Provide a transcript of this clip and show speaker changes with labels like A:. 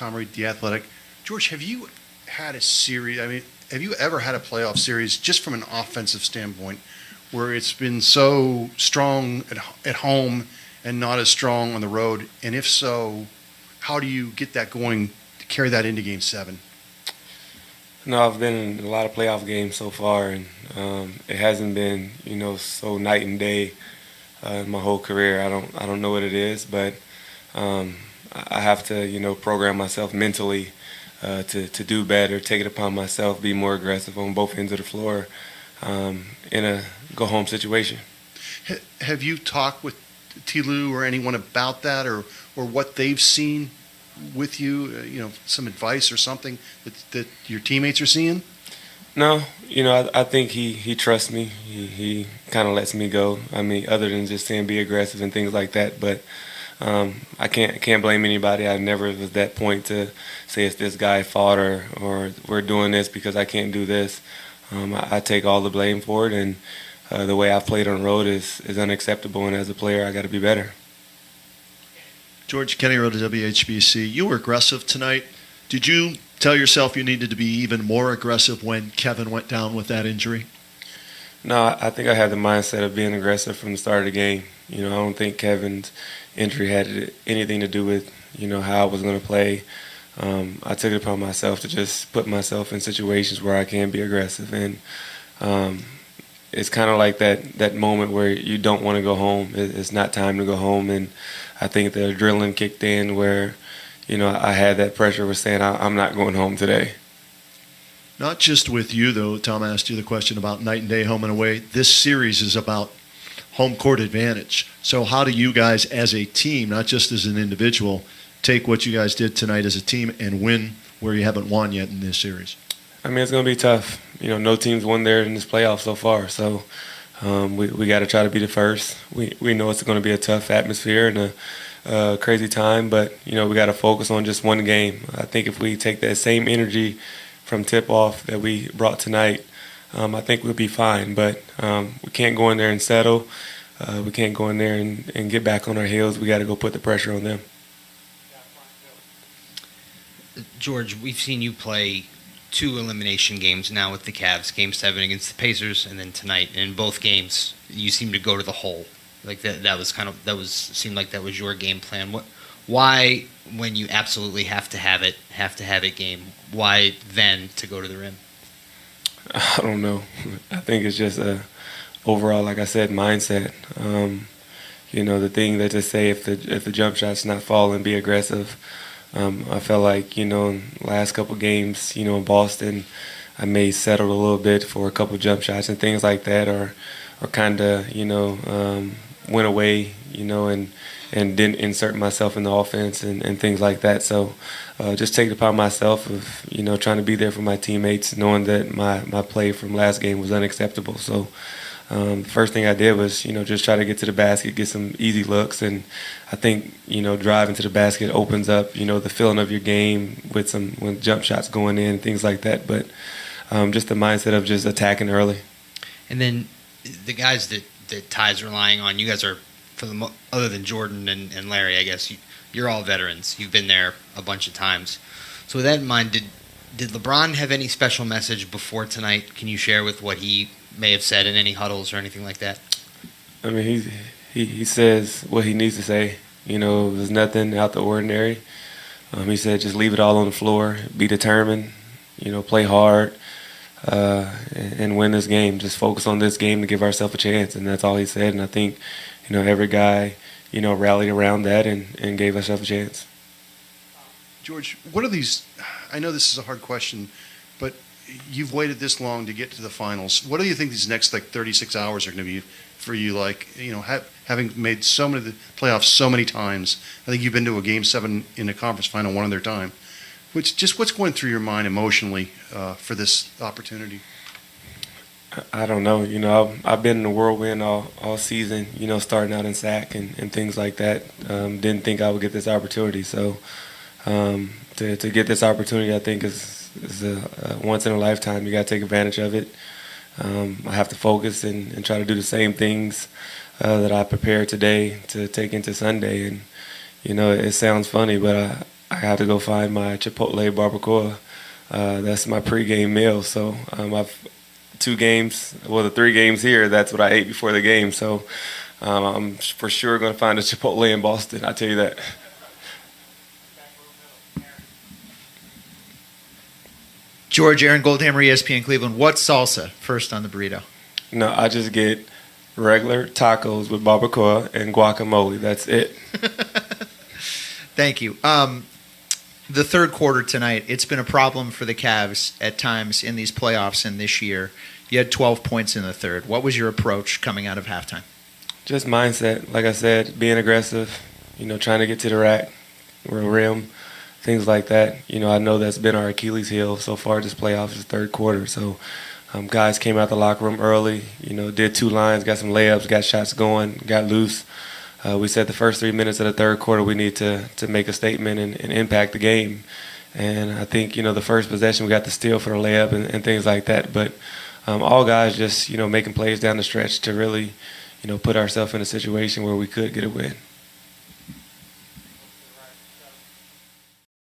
A: Tom Reed, The Athletic. George, have you had a series? I mean, have you ever had a playoff series just from an offensive standpoint where it's been so strong at home and not as strong on the road? And if so, how do you get that going to carry that into Game 7?
B: No, I've been in a lot of playoff games so far, and it hasn't been, so night and day in my whole career. I don't know what it is, but I have to, program myself mentally to do better, take it upon myself, be more aggressive on both ends of the floor in a go-home situation.
A: Have you talked with T. Lou or anyone about that, or what they've seen with you? Some advice or something that your teammates are seeing?
B: No, I think he trusts me. He kind of lets me go. I mean, other than just saying be aggressive and things like that, but I can't blame anybody. I never was at that point to say it's this guy's fault or we're doing this because I can't do this. I take all the blame for it, and the way I've played on the road is unacceptable, and as a player I got to be better.
C: George, Kenny Road to WHBC. You were aggressive tonight. Did you tell yourself you needed to be even more aggressive when Kevin went down with that injury?
B: No, I think I had the mindset of being aggressive from the start of the game. I don't think Kevin's injury had anything to do with, how I was going to play. I took it upon myself to just put myself in situations where I can be aggressive. And it's kind of like that moment where you don't want to go home. It's not time to go home. And I think the adrenaline kicked in where, I had that pressure was saying I'm not going home today.
C: Not just with you, though. Tom asked you the question about night and day, home and away. This series is about home court advantage. So how do you guys as a team, not just as an individual, take what you guys did tonight as a team and win where you haven't won yet in this series?
B: I mean, it's going to be tough. No team's won there in this playoff so far. So we got to try to be the first. We know it's going to be a tough atmosphere and a crazy time, but, we got to focus on just one game. I think if we take that same energy from tip-off that we brought tonight, I think we'll be fine. But we can't go in there and settle. We can't go in there and get back on our heels. We got to go put the pressure on them.
D: George, we've seen you play 2 elimination games now with the Cavs, Game 7 against the Pacers, and then tonight. And in both games, you seem to go to the hole. Like seemed like that was your game plan. Why, when you absolutely have to have it game, why then to go to the rim?
B: I don't know. I think it's just a overall, like I said, mindset. The thing that to say if the jump shot's not falling, be aggressive. I felt like, in last couple games, in Boston, I may settle a little bit for a couple jump shots and things like that, or kind of, went away, and didn't insert myself in the offense and things like that. So just take it upon myself of, trying to be there for my teammates, knowing that my play from last game was unacceptable. So the first thing I did was, just try to get to the basket, get some easy looks. And I think, driving to the basket opens up, the feeling of your game with jump shots going in and things like that. But just the mindset of just attacking early.
D: And then the guys that Ty's relying on, you guys are, other than Jordan and Larry, I guess, you're all veterans. You've been there a bunch of times. So with that in mind, did LeBron have any special message before tonight? Can you share with what he may have said in any huddles or anything like that?
B: I mean, he says what he needs to say. There's nothing out the ordinary. He said just leave it all on the floor, be determined, play hard, and win this game. Just focus on this game to give ourselves a chance, and that's all he said. And I think, every guy, rallied around that and gave ourselves a chance.
A: George, what are these? I know this is a hard question, but you've waited this long to get to the finals. What do you think these next 36 hours are going to be for you? Having made so many of the playoffs so many times, I think you've been to a Game 7 in a conference final one other time. What's going through your mind emotionally for this opportunity?
B: I don't know. I've been in the whirlwind all season, starting out in SAC and things like that. Didn't think I would get this opportunity. So to get this opportunity, I think is a once in a lifetime. You got to take advantage of it. I have to focus and try to do the same things that I prepared today to take into Sunday. And, it sounds funny, but I had to go find my Chipotle barbacoa. That's my pregame meal. So I've 2 games, well, the 3 games here, that's what I ate before the game. So I'm for sure going to find a Chipotle in Boston, I tell you that.
E: George, Aaron Goldhammer, ESPN Cleveland. What's salsa first on the burrito?
B: No, I just get regular tacos with barbacoa and guacamole. That's it.
E: Thank you. The third quarter tonight, it's been a problem for the Cavs at times in these playoffs and this year. You had 12 points in the third. What was your approach coming out of halftime?
B: Just mindset. Like I said, being aggressive, trying to get to the rack, rim, things like that. I know that's been our Achilles heel so far this playoffs, this third quarter. So guys came out the locker room early, did 2 lines, got some layups, got shots going, got loose. We said the first 3 minutes of the third quarter we need to make a statement and impact the game. And I think, the first possession we got the steal for the layup and things like that. But all guys just, making plays down the stretch to really, put ourselves in a situation where we could get a win.